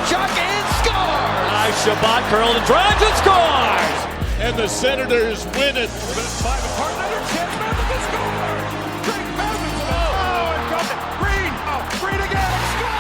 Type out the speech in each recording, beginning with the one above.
shot and scores! Nice Shabbat curled and drives and scores! And the Senators win it. Five apart, another chance, Matheson scores! Drake Matheson, oh, and got it. Green, Green again, scores!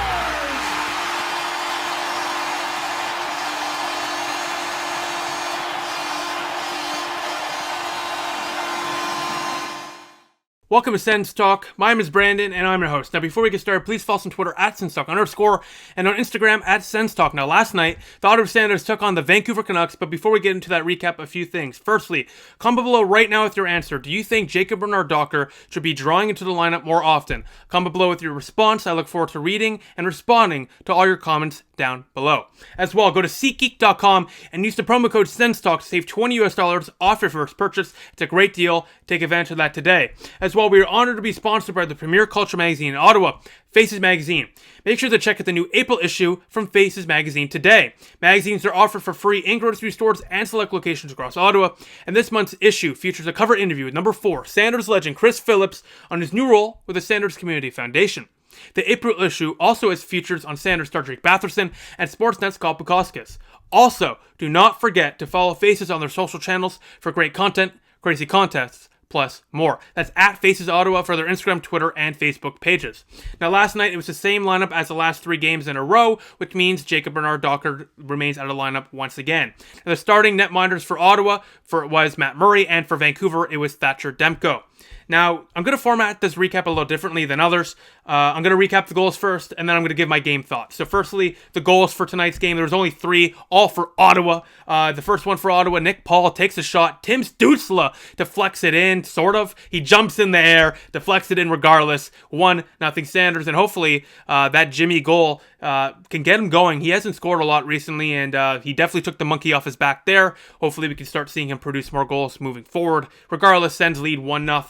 Welcome to Sens Talk. My name is Brandon, and I'm your host. Now, before we get started, please follow us on Twitter at SensTalk_, and on Instagram at SensTalk. Now, last night, the Ottawa Senators took on the Vancouver Canucks, but before we get into that recap, a few things. Firstly, comment below right now with your answer. Do you think Jacob Bernard-Docker should be drawing into the lineup more often? Comment below with your response. I look forward to reading and responding to all your comments down below. As well, go to SeatGeek.com and use the promo code SensTalk to save $20 off your first purchase. It's a great deal. Take advantage of that today. As well, we are honored to be sponsored by the premier culture magazine in Ottawa, Faces Magazine. Make sure to check out the new April issue from Faces Magazine today. Magazines are offered for free in grocery stores and select locations across Ottawa, and this month's issue features a cover interview with number 4 Sanders legend Chris Phillips on his new role with the Sanders Community Foundation. The April issue also has features on Sanders star Drake Batherson and Sportsnet's Scott Bukauskas. Also, do not forget to follow Faces on their social channels for great content, crazy contests, plus more. That's at Faces Ottawa for their Instagram, Twitter, and Facebook pages. Now, last night, it was the same lineup as the last 3 games in a row, which means Jacob Bernard-Docker remains out of the lineup once again. Now, the starting netminders for Ottawa was Matt Murray, and for Vancouver, it was Thatcher Demko. Now, I'm going to format this recap a little differently than others. I'm going to recap the goals first, and then I'm going to give my game thoughts. So firstly, the goals for tonight's game. There was only 3, all for Ottawa. The first one for Ottawa, Nick Paul takes a shot. Tim Stützle deflects it in, sort of. He jumps in the air, deflects it in regardless. 1-0 Sanders, and hopefully that Jimmy goal can get him going. He hasn't scored a lot recently, and he definitely took the monkey off his back there. Hopefully we can start seeing him produce more goals moving forward. Regardless, Sens lead 1-0.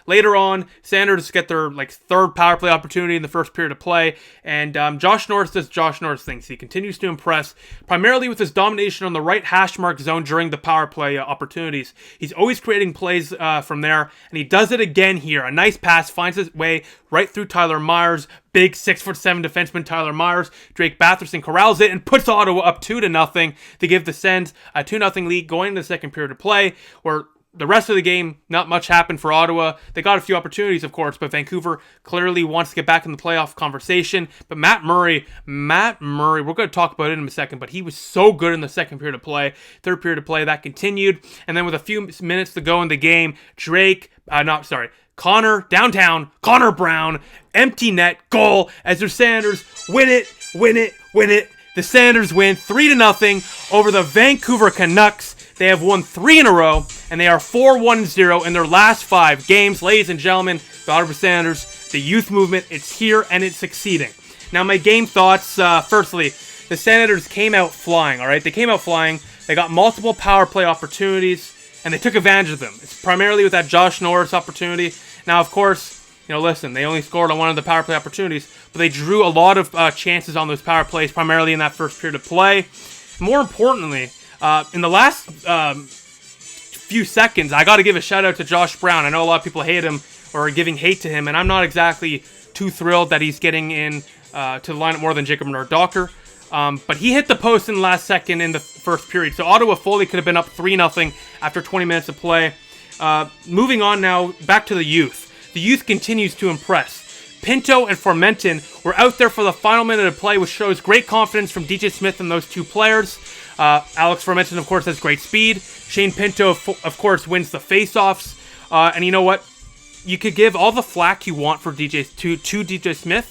Later on, Sanders get their 3rd power play opportunity in the first period of play, and Josh Norris does Josh Norris things. He continues to impress, primarily with his domination on the right hash mark zone during the power play opportunities. He's always creating plays from there, and he does it again here. A nice pass finds his way right through Tyler Myers. Big 6'7" defenseman Tyler Myers. Drake Batherson corrals it and puts Ottawa up 2-0 to give the Sens a 2-0 lead going into the second period of play, where the rest of the game, not much happened for Ottawa. They got a few opportunities, of course, but Vancouver clearly wants to get back in the playoff conversation. But Matt Murray, we're going to talk about it in a second, but he was so good in the second period of play. Third period of play, that continued. And then with a few minutes to go in the game, Connor Brown, empty net, goal, as the Sanders win it. The Sanders win 3-0 over the Vancouver Canucks. They have won 3 in a row, and they are 4-1-0 in their last 5 games. Ladies and gentlemen, the Ottawa Senators, the youth movement, it's here and it's succeeding. Now, my game thoughts, firstly, the Senators came out flying, all right? They came out flying. They got multiple power play opportunities, and they took advantage of them. It's primarily with that Josh Norris opportunity. Now, of course, listen, they only scored on one of the power play opportunities, but they drew a lot of chances on those power plays, primarily in that first period of play. More importantly, in the last few seconds, I got to give a shout out to Josh Brown. I know a lot of people hate him or are giving hate to him, and I'm not exactly too thrilled that he's getting in to the lineup more than Jacob Bernard-Docker. But he hit the post in the last second in the first period, so Ottawa fully could have been up 3-0 after 20 minutes of play. Moving on now, back to the youth. The youth continues to impress. Pinto and Formenton were out there for the final minute of play, which shows great confidence from DJ Smith and those 2 players. Alex Formenton, of course, has great speed. Shane Pinto, of course, wins the face-offs. And you know what? You could give all the flack you want for to DJ Smith,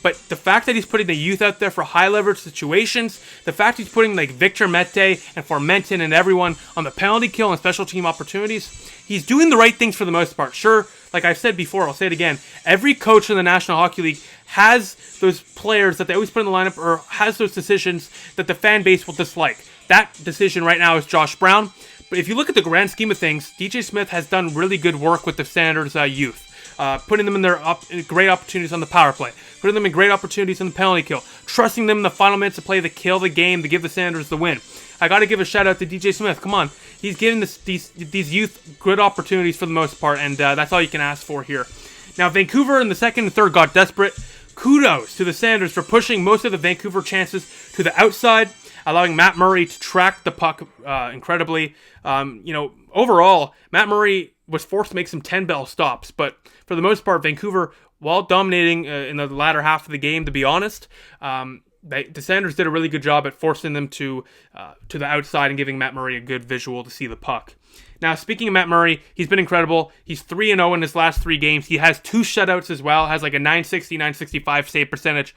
but the fact that he's putting the youth out there for high-leverage situations, the fact he's putting Victor Mete and Formenton and everyone on the penalty kill and special team opportunities, he's doing the right things for the most part. Sure, like I've said before, I'll say it again, every coach in the National Hockey League has those players that they always put in the lineup or has those decisions that the fan base will dislike. That decision right now is Josh Brown. But if you look at the grand scheme of things, DJ Smith has done really good work with the Senators youth. Putting them in their great opportunities on the power play, putting them in great opportunities in the penalty kill, trusting them in the final minutes to play to kill the game to give the Senators the win. I got to give a shout out to DJ Smith. Come on, he's giving these youth good opportunities for the most part, and that's all you can ask for here. Now, Vancouver in the second and third got desperate. kudos to the Senators for pushing most of the Vancouver chances to the outside, allowing Matt Murray to track the puck incredibly. Overall, Matt Murray was forced to make some 10-bell stops, but for the most part, Vancouver, while dominating in the latter half of the game, to be honest, the Senators did a really good job at forcing them to the outside and giving Matt Murray a good visual to see the puck. Now, speaking of Matt Murray, he's been incredible. He's 3-0 in his last 3 games. He has 2 shutouts as well, has like a .960, .965 save percentage.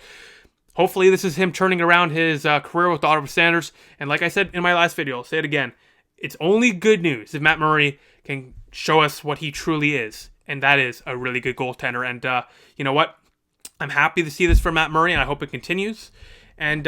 Hopefully, this is him turning around his career with the Ottawa Senators. And like I said in my last video, I'll say it again, it's only good news if Matt Murray can show us what he truly is. And that is a really good goaltender. And you know what? I'm happy to see this from Matt Murray, and I hope it continues. And,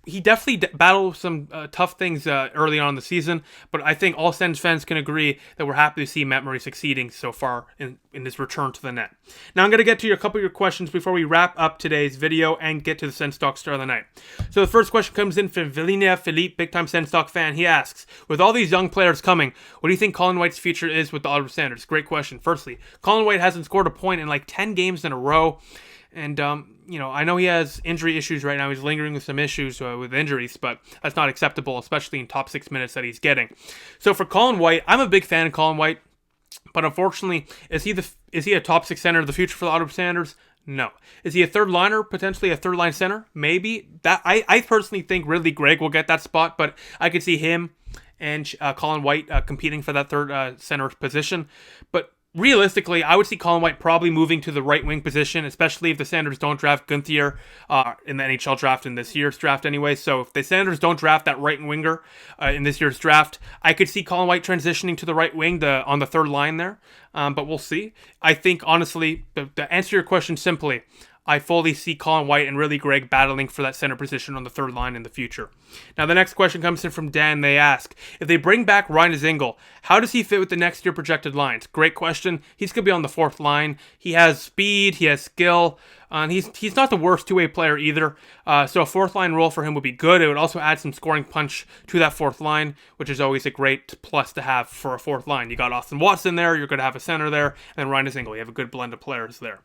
he definitely battled some tough things early on in the season, but I think all Sens fans can agree that we're happy to see Matt Murray succeeding so far in his return to the net. Now I'm going to get to a couple of your questions before we wrap up today's video and get to the Sens Talk Star of the Night. So the first question comes in from Villeneuve Philippe, big-time Sens Talk fan. He asks, with all these young players coming, what do you think Colin White's future is with the Ottawa Senators? Great question. Firstly, Colin White hasn't scored a point in like 10 games in a row. And, I know he has injury issues right now. He's lingering with some issues with injuries, but that's not acceptable, especially in top 6 minutes that he's getting. So for Colin White, I'm a big fan of Colin White, but unfortunately, is he a top 6 center of the future for the Ottawa Senators? No. Is he a third liner, potentially a third line center? Maybe. That I personally think Ridley Gregg will get that spot, but I could see him and Colin White competing for that third center position. But realistically, I would see Colin White probably moving to the right wing position, especially if the Senators don't draft Gunther in the NHL draft in this year's draft anyway. So if the Senators don't draft that right winger in this year's draft, I could see Colin White transitioning to the right wing on the third line there. But we'll see. I think, honestly, to answer your question simply, I fully see Colin White and Ridley Gregg battling for that center position on the third line in the future. Now, the next question comes in from Dan. They ask, if they bring back Ryan Dzingel, how does he fit with the next year projected lines? Great question. He's going to be on the fourth line. He has speed. He has skill. And he's not the worst two-way player either. So a fourth line role for him would be good. It would also add some scoring punch to that fourth line, which is always a great plus to have for a fourth line. You got Austin Watson there. You're going to have a center there. And then Ryan Dzingel. You have a good blend of players there.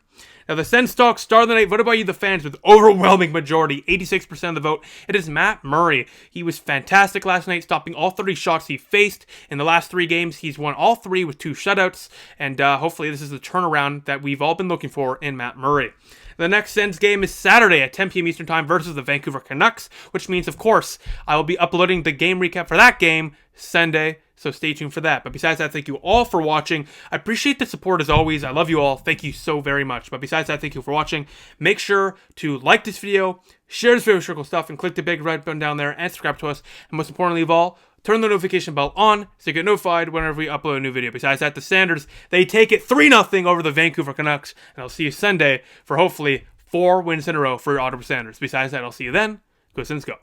Now, the Sens Talk Star of the Night, voted by you, the fans, with overwhelming majority, 86% of the vote. It is Matt Murray. He was fantastic last night, stopping all 30 shots he faced. In the last 3 games, he's won all 3 with 2 shutouts. And hopefully this is the turnaround that we've all been looking for in Matt Murray. The next Sens game is Saturday at 10 p.m. Eastern Time versus the Vancouver Canucks, which means, of course, I will be uploading the game recap for that game Sunday, so stay tuned for that. But besides that, thank you all for watching. I appreciate the support as always. I love you all. Thank you so very much. But besides that, thank you for watching. Make sure to like this video, share this video with Circle Stuff, and click the big red button down there and subscribe to us. And most importantly of all, turn the notification bell on so you get notified whenever we upload a new video. Besides that, the Sanders, they take it 3-0 over the Vancouver Canucks. And I'll see you Sunday for hopefully 4 wins in a row for your Ottawa Sanders. Besides that, I'll see you then. Go Sens, go.